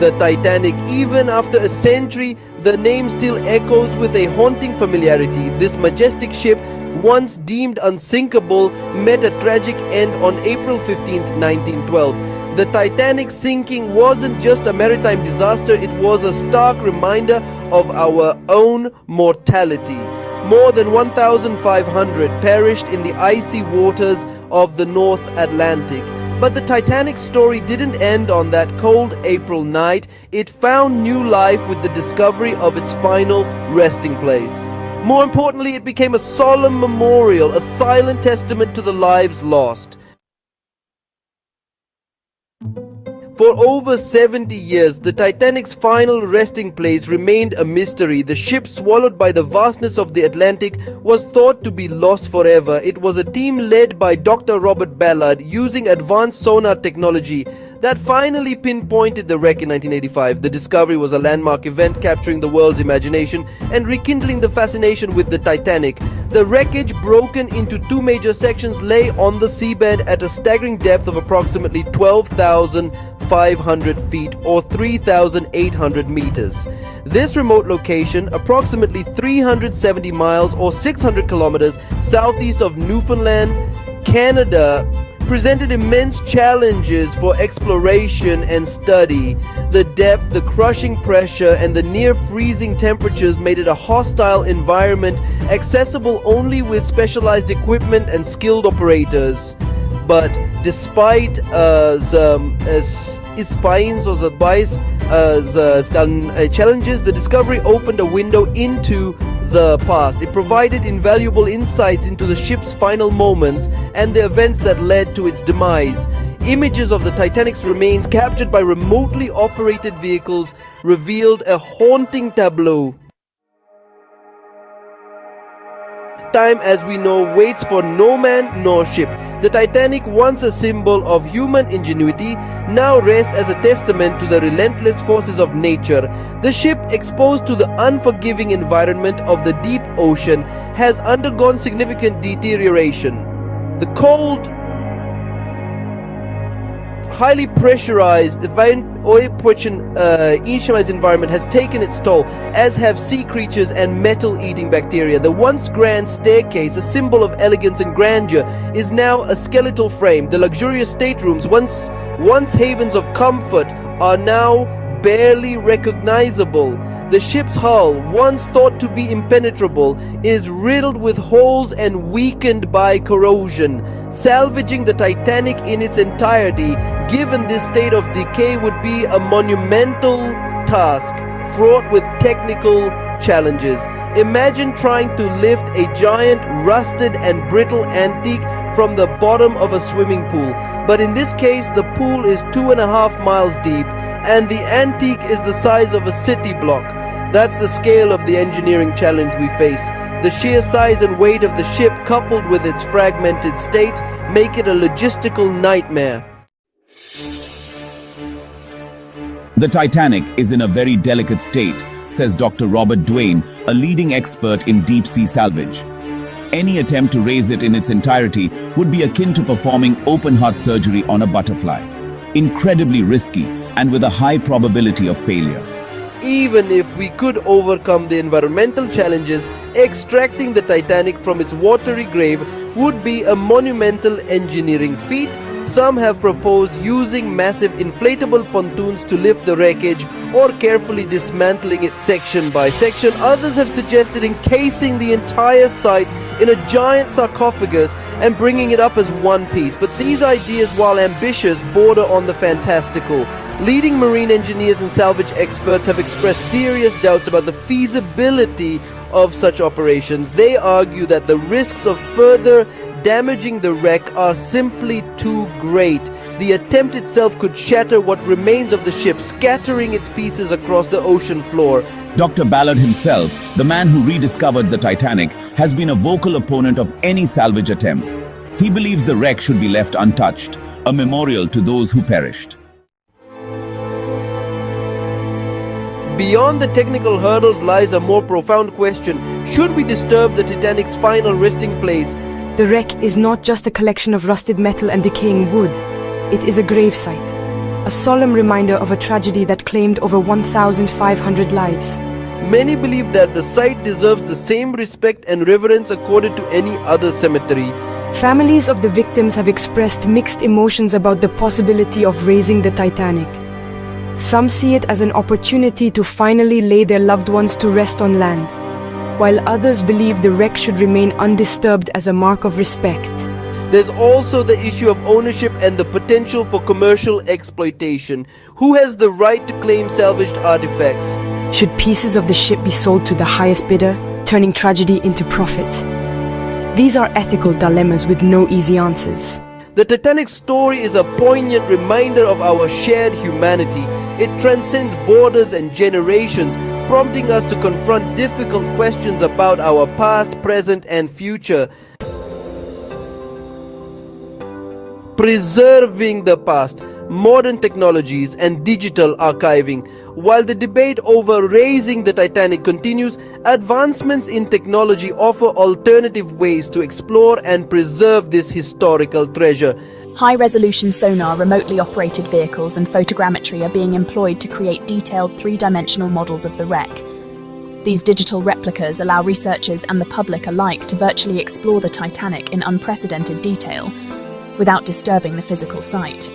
the Titanic. Even after a century, the name still echoes with a haunting familiarity. This majestic ship, once deemed unsinkable, met a tragic end on April 15, 1912. The Titanic sinking wasn't just a maritime disaster, it was a stark reminder of our own mortality. More than 1,500 perished in the icy waters of the North Atlantic. But the Titanic story didn't end on that cold April night. It found new life with the discovery of its final resting place. More importantly, it became a solemn memorial, a silent testament to the lives lost. For over 70 years, the Titanic's final resting place remained a mystery. The ship, swallowed by the vastness of the Atlantic, was thought to be lost forever. It was a team led by Dr. Robert Ballard, using advanced sonar technology, that finally pinpointed the wreck in 1985. The discovery was a landmark event, capturing the world's imagination and rekindling the fascination with the Titanic. The wreckage, broken into two major sections, lay on the seabed at a staggering depth of approximately 12,500 feet or 3,800 meters. This remote location, approximately 370 miles or 600 kilometers southeast of Newfoundland, Canada, presented immense challenges for exploration and study. The depth, the crushing pressure, and the near freezing temperatures made it a hostile environment, accessible only with specialized equipment and skilled operators. But despite challenges, the discovery opened a window into the past. It provided invaluable insights into the ship's final moments and the events that led to its demise. Images of the Titanic's remains, captured by remotely operated vehicles, revealed a haunting tableau. Time, as we know, waits for no man nor ship. The Titanic, once a symbol of human ingenuity, now rests as a testament to the relentless forces of nature. The ship, exposed to the unforgiving environment of the deep ocean, has undergone significant deterioration. The cold, highly pressurized environment has taken its toll, as have sea creatures and metal-eating bacteria. The once grand staircase, a symbol of elegance and grandeur, is now a skeletal frame. The luxurious staterooms, once havens of comfort, are now barely recognizable. The ship's hull, once thought to be impenetrable, is riddled with holes and weakened by corrosion. Salvaging the Titanic in its entirety, given this state of decay, would be a monumental task, fraught with technical challenges. Imagine trying to lift a giant, rusted and brittle antique from the bottom of a swimming pool. But in this case, the pool is 2.5 miles deep, and the antique is the size of a city block. That's the scale of the engineering challenge we face. The sheer size and weight of the ship, coupled with its fragmented state, make it a logistical nightmare. The Titanic is in a very delicate state, says Dr. Robert Duane, a leading expert in deep-sea salvage. Any attempt to raise it in its entirety would be akin to performing open-heart surgery on a butterfly. Incredibly risky and with a high probability of failure. Even if we could overcome the environmental challenges, extracting the Titanic from its watery grave would be a monumental engineering feat. Some have proposed using massive inflatable pontoons to lift the wreckage, or carefully dismantling it section by section. Others have suggested encasing the entire site in a giant sarcophagus and bringing it up as one piece. But these ideas, while ambitious, border on the fantastical. Leading marine engineers and salvage experts have expressed serious doubts about the feasibility of such operations. They argue that the risks of further damaging the wreck are simply too great. The attempt itself could shatter what remains of the ship, scattering its pieces across the ocean floor. Dr. Ballard himself, the man who rediscovered the Titanic, has been a vocal opponent of any salvage attempts. He believes the wreck should be left untouched, a memorial to those who perished. Beyond the technical hurdles lies a more profound question. Should we disturb the Titanic's final resting place? The wreck is not just a collection of rusted metal and decaying wood. It is a gravesite, a solemn reminder of a tragedy that claimed over 1,500 lives. Many believe that the site deserves the same respect and reverence accorded to any other cemetery. Families of the victims have expressed mixed emotions about the possibility of raising the Titanic. Some see it as an opportunity to finally lay their loved ones to rest on land, while others believe the wreck should remain undisturbed as a mark of respect. There's also the issue of ownership and the potential for commercial exploitation. Who has the right to claim salvaged artifacts? Should pieces of the ship be sold to the highest bidder, turning tragedy into profit? These are ethical dilemmas with no easy answers. The Titanic's story is a poignant reminder of our shared humanity. It transcends borders and generations, prompting us to confront difficult questions about our past, present, and future. Preserving the past, modern technologies, and digital archiving. While the debate over raising the Titanic continues, advancements in technology offer alternative ways to explore and preserve this historical treasure. High-resolution sonar, remotely operated vehicles, and photogrammetry are being employed to create detailed three-dimensional models of the wreck. These digital replicas allow researchers and the public alike to virtually explore the Titanic in unprecedented detail, without disturbing the physical site.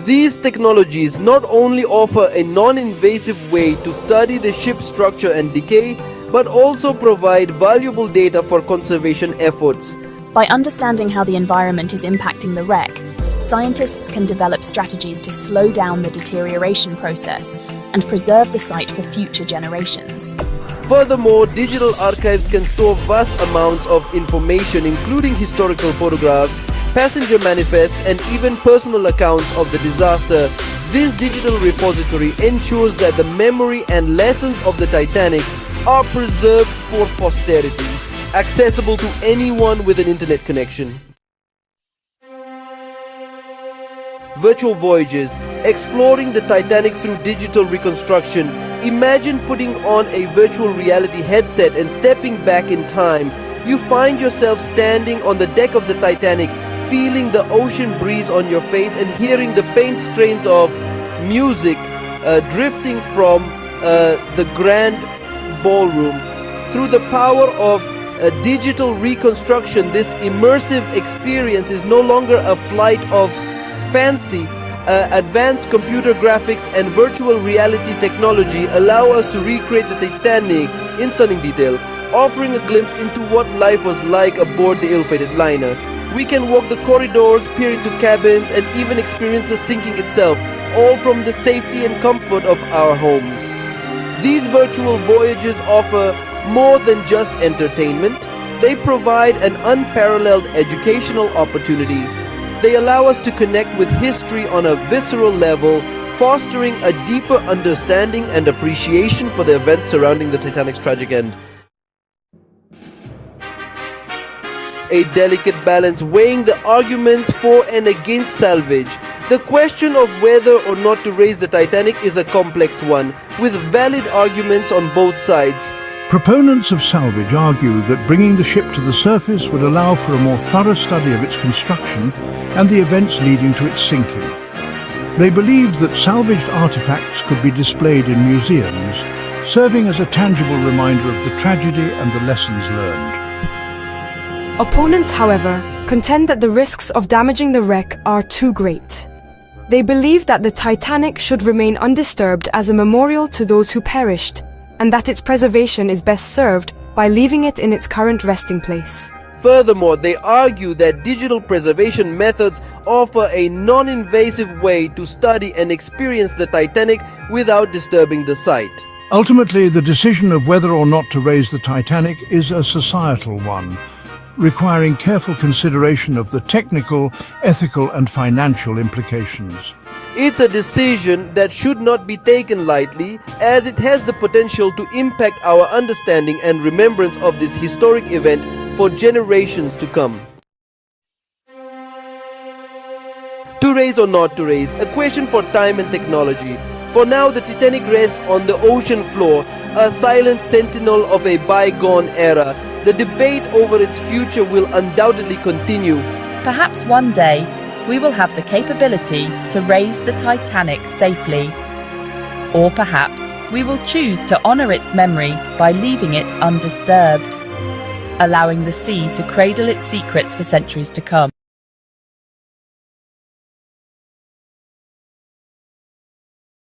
These technologies not only offer a non-invasive way to study the ship's structure and decay, but also provide valuable data for conservation efforts. By understanding how the environment is impacting the wreck, scientists can develop strategies to slow down the deterioration process and preserve the site for future generations. Furthermore, digital archives can store vast amounts of information, including historical photographs, passenger manifests, and even personal accounts of the disaster. This digital repository ensures that the memory and lessons of the Titanic are preserved for posterity, accessible to anyone with an internet connection. Virtual voyages, exploring the Titanic through digital reconstruction. Imagine putting on a virtual reality headset and stepping back in time. You find yourself standing on the deck of the Titanic, feeling the ocean breeze on your face and hearing the faint strains of music drifting from the grand ballroom. Through the power of digital reconstruction, this immersive experience is no longer a flight of fancy. Advanced computer graphics and virtual reality technology allow us to recreate the Titanic in stunning detail, offering a glimpse into what life was like aboard the ill-fated liner. We can walk the corridors, peer into cabins, and even experience the sinking itself, all from the safety and comfort of our homes. These virtual voyages offer more than just entertainment. They provide an unparalleled educational opportunity. They allow us to connect with history on a visceral level, fostering a deeper understanding and appreciation for the events surrounding the Titanic's tragic end. A delicate balance weighing the arguments for and against salvage. The question of whether or not to raise the Titanic is a complex one, with valid arguments on both sides. Proponents of salvage argue that bringing the ship to the surface would allow for a more thorough study of its construction and the events leading to its sinking. They believe that salvaged artifacts could be displayed in museums, serving as a tangible reminder of the tragedy and the lessons learned. Opponents, however, contend that the risks of damaging the wreck are too great. They believe that the Titanic should remain undisturbed as a memorial to those who perished, and that its preservation is best served by leaving it in its current resting place. Furthermore, they argue that digital preservation methods offer a non-invasive way to study and experience the Titanic without disturbing the site. Ultimately, the decision of whether or not to raise the Titanic is a societal one, requiring careful consideration of the technical, ethical, and financial implications. It's a decision that should not be taken lightly, as it has the potential to impact our understanding and remembrance of this historic event for generations to come. To raise or not to raise, a question for time and technology. For now, the Titanic rests on the ocean floor, a silent sentinel of a bygone era. The debate over its future will undoubtedly continue. Perhaps one day, we will have the capability to raise the Titanic safely. Or perhaps we will choose to honor its memory by leaving it undisturbed, allowing the sea to cradle its secrets for centuries to come.